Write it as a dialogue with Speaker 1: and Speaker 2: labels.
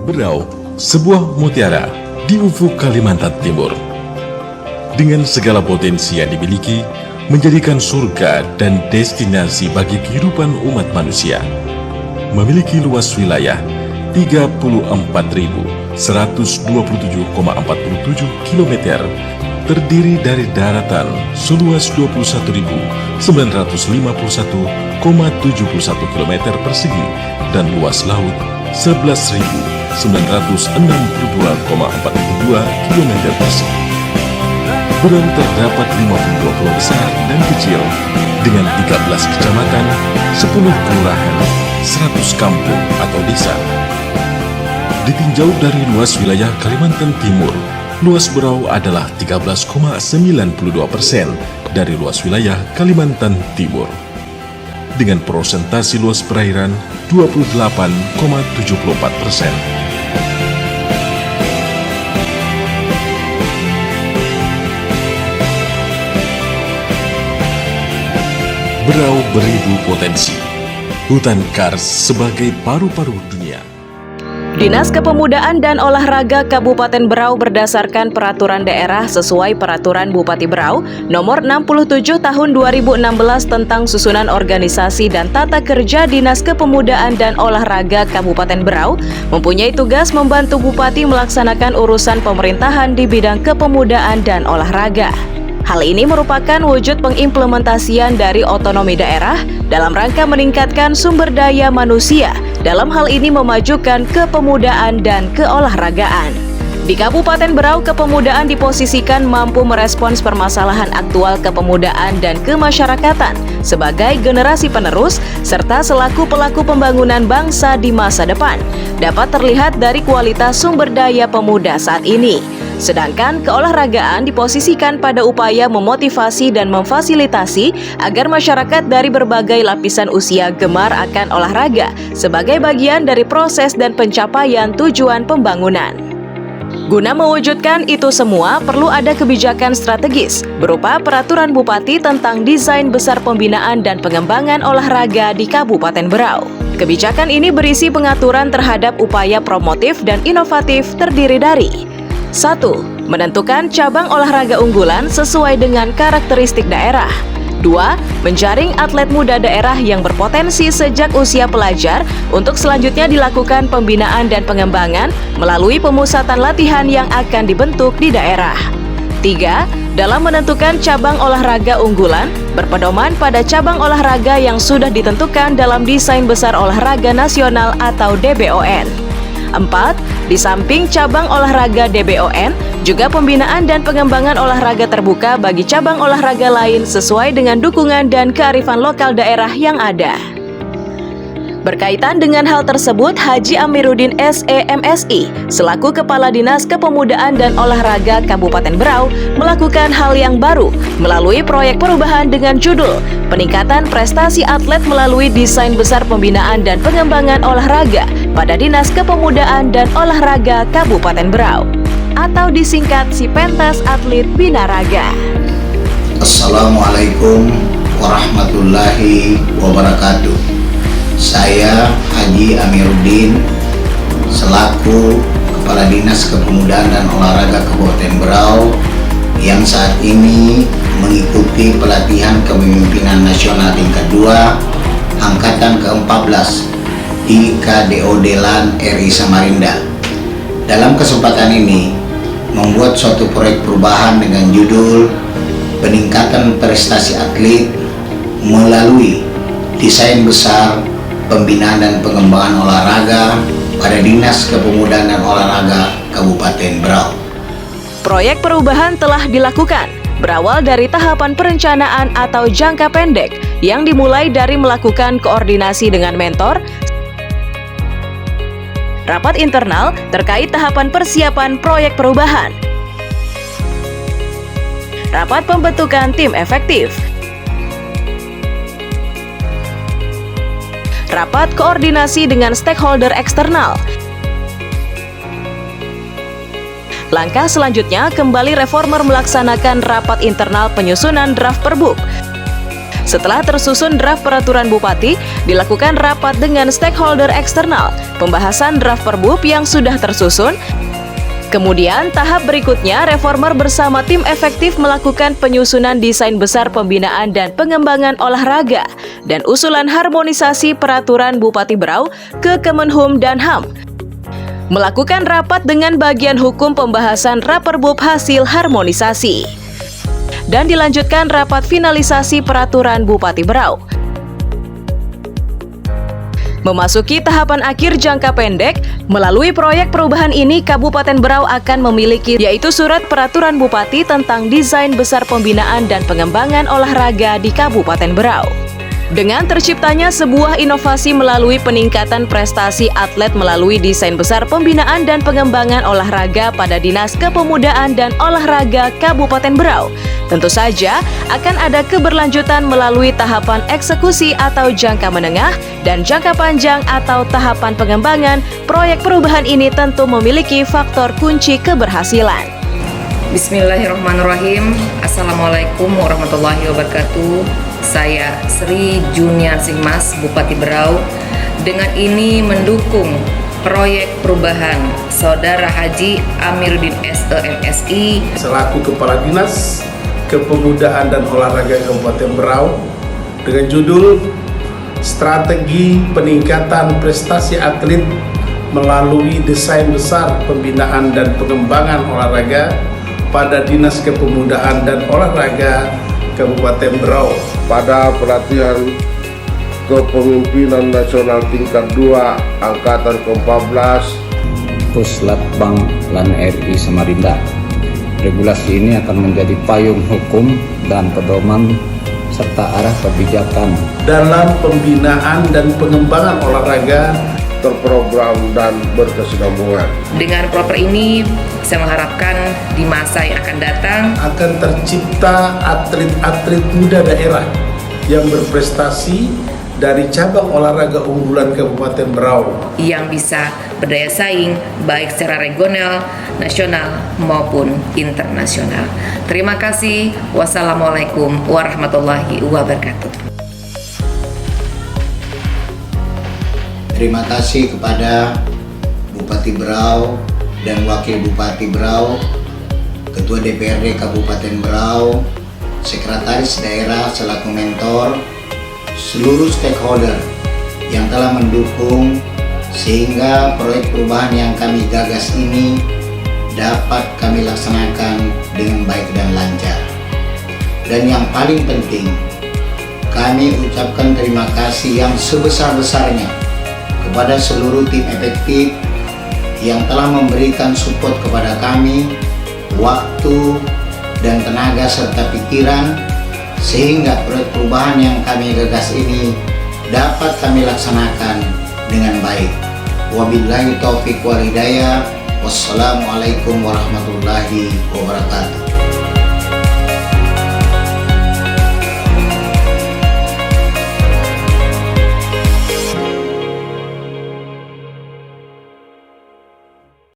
Speaker 1: Berau, sebuah mutiara di ufuk Kalimantan Timur. Dengan segala potensi yang dimiliki, menjadikan surga dan destinasi bagi kehidupan umat manusia. Memiliki luas wilayah 34.127,47 km, terdiri dari daratan seluas 21.951,71 km persegi dan luas laut 11.962,42 km persegi. Berau terdapat 52 pulau besar dan kecil dengan 13 kecamatan, 10 kelurahan, 100 kampung atau desa. Ditinjau dari luas wilayah Kalimantan Timur, luas Berau adalah 13,92% dari luas wilayah Kalimantan Timur. Dengan persentase luas perairan 28,74%. Berau beribu potensi. Hutan kars sebagai paru-paru dunia.
Speaker 2: Dinas Kepemudaan dan Olahraga Kabupaten Berau berdasarkan peraturan daerah sesuai Peraturan Bupati Berau Nomor 67 Tahun 2016 tentang susunan organisasi dan tata kerja Dinas Kepemudaan dan Olahraga Kabupaten Berau mempunyai tugas membantu Bupati melaksanakan urusan pemerintahan di bidang kepemudaan dan olahraga. Hal ini merupakan wujud pengimplementasian dari otonomi daerah dalam rangka meningkatkan sumber daya manusia, dalam hal ini memajukan kepemudaan dan keolahragaan. Di Kabupaten Berau, kepemudaan diposisikan mampu merespons permasalahan aktual kepemudaan dan kemasyarakatan sebagai generasi penerus serta selaku pelaku pembangunan bangsa di masa depan. Dapat terlihat dari kualitas sumber daya pemuda saat ini. Sedangkan keolahragaan diposisikan pada upaya memotivasi dan memfasilitasi agar masyarakat dari berbagai lapisan usia gemar akan olahraga sebagai bagian dari proses dan pencapaian tujuan pembangunan. Guna mewujudkan itu semua, perlu ada kebijakan strategis berupa peraturan Bupati tentang desain besar pembinaan dan pengembangan olahraga di Kabupaten Berau. Kebijakan ini berisi pengaturan terhadap upaya promotif dan inovatif terdiri dari 1. Menentukan cabang olahraga unggulan sesuai dengan karakteristik daerah. 2. Menjaring atlet muda daerah yang berpotensi sejak usia pelajar untuk selanjutnya dilakukan pembinaan dan pengembangan melalui pemusatan latihan yang akan dibentuk di daerah. 3. Dalam menentukan cabang olahraga unggulan, berpedoman pada cabang olahraga yang sudah ditentukan dalam desain besar olahraga nasional atau DBON. 4. Di samping cabang olahraga DBON, juga pembinaan dan pengembangan olahraga terbuka bagi cabang olahraga lain sesuai dengan dukungan dan kearifan lokal daerah yang ada. Berkaitan dengan hal tersebut, Haji Amiruddin SEMSI, selaku Kepala Dinas Kepemudaan dan Olahraga Kabupaten Berau, melakukan hal yang baru melalui proyek perubahan dengan judul Peningkatan Prestasi Atlet melalui Desain Besar Pembinaan dan Pengembangan Olahraga pada Dinas Kepemudaan dan Olahraga Kabupaten Berau, atau disingkat Sipentas Atlet Binaraga.
Speaker 3: Assalamualaikum warahmatullahi wabarakatuh. Saya Haji Amiruddin selaku Kepala Dinas Kepemudaan dan Olahraga Kabupaten Berau yang saat ini mengikuti pelatihan kepemimpinan nasional tingkat 2 angkatan ke-14 di KDOD LAN RI Samarinda. Dalam kesempatan ini membuat suatu proyek perubahan dengan judul Peningkatan Prestasi Atlet melalui Desain Besar Pembinaan dan Pengembangan Olahraga pada Dinas Kepemudaan dan Olahraga Kabupaten Berau.
Speaker 2: Proyek perubahan telah dilakukan, berawal dari tahapan perencanaan atau jangka pendek yang dimulai dari melakukan koordinasi dengan mentor, rapat internal terkait tahapan persiapan proyek perubahan, rapat pembentukan tim efektif, rapat koordinasi dengan stakeholder eksternal. Langkah selanjutnya, kembali reformer melaksanakan rapat internal penyusunan draft perbuk. Setelah tersusun draft peraturan bupati, dilakukan rapat dengan stakeholder eksternal, pembahasan draft Perbub yang sudah tersusun. Kemudian, tahap berikutnya, reformer bersama tim efektif melakukan penyusunan desain besar pembinaan dan pengembangan olahraga dan usulan harmonisasi peraturan Bupati Berau ke Kemenhum dan HAM. Melakukan rapat dengan bagian hukum pembahasan Raperbub hasil harmonisasi. Dan dilanjutkan rapat finalisasi peraturan Bupati Berau. Memasuki tahapan akhir jangka pendek, melalui proyek perubahan ini Kabupaten Berau akan memiliki yaitu surat peraturan Bupati tentang desain besar pembinaan dan pengembangan olahraga di Kabupaten Berau. Dengan terciptanya sebuah inovasi melalui peningkatan prestasi atlet melalui desain besar pembinaan dan pengembangan olahraga pada Dinas Kepemudaan dan Olahraga Kabupaten Berau, tentu saja akan ada keberlanjutan melalui tahapan eksekusi atau jangka menengah dan jangka panjang atau tahapan pengembangan. Proyek perubahan ini tentu memiliki faktor kunci keberhasilan.
Speaker 4: Bismillahirrahmanirrahim. Assalamualaikum warahmatullahi wabarakatuh. Saya Sri Juniarsih Mas, Bupati Berau, dengan ini mendukung proyek perubahan Saudara Haji Amiruddin SEMSI
Speaker 5: selaku Kepala Dinas Kepemudaan dan Olahraga Kabupaten Berau dengan judul Strategi Peningkatan Prestasi Atlet melalui Desain Besar Pembinaan dan Pengembangan Olahraga pada Dinas Kepemudaan dan Olahraga Kabupaten Berau.
Speaker 6: Pada pelatihan kepemimpinan nasional tingkat 2 angkatan ke-14
Speaker 7: Puslatbang LAN RI Samarinda. Regulasi ini akan menjadi payung hukum dan pedoman serta arah kebijakan
Speaker 5: dalam pembinaan dan pengembangan olahraga
Speaker 6: terprogram dan berkesinambungan.
Speaker 4: Dengan proper ini, saya mengharapkan di masa yang akan datang
Speaker 5: akan tercipta atlet-atlet muda daerah yang berprestasi dari cabang olahraga unggulan Kabupaten Berau
Speaker 4: yang bisa berdaya saing baik secara regional, nasional maupun internasional. Terima kasih. Wassalamualaikum warahmatullahi wabarakatuh.
Speaker 3: Terima kasih kepada Bupati Berau dan Wakil Bupati Berau, Ketua DPRD Kabupaten Berau, Sekretaris Daerah selaku mentor, seluruh stakeholder yang telah mendukung sehingga proyek perubahan yang kami gagas ini dapat kami laksanakan dengan baik dan lancar. Dan yang paling penting, kami ucapkan terima kasih yang sebesar-besarnya kepada seluruh tim efektif yang telah memberikan support kepada kami, waktu dan tenaga serta pikiran, sehingga proyek perubahan yang kami gagas ini dapat kami laksanakan dengan baik. Wabillahi taufiq wal hidayah. Wassalamualaikum warahmatullahi wabarakatuh.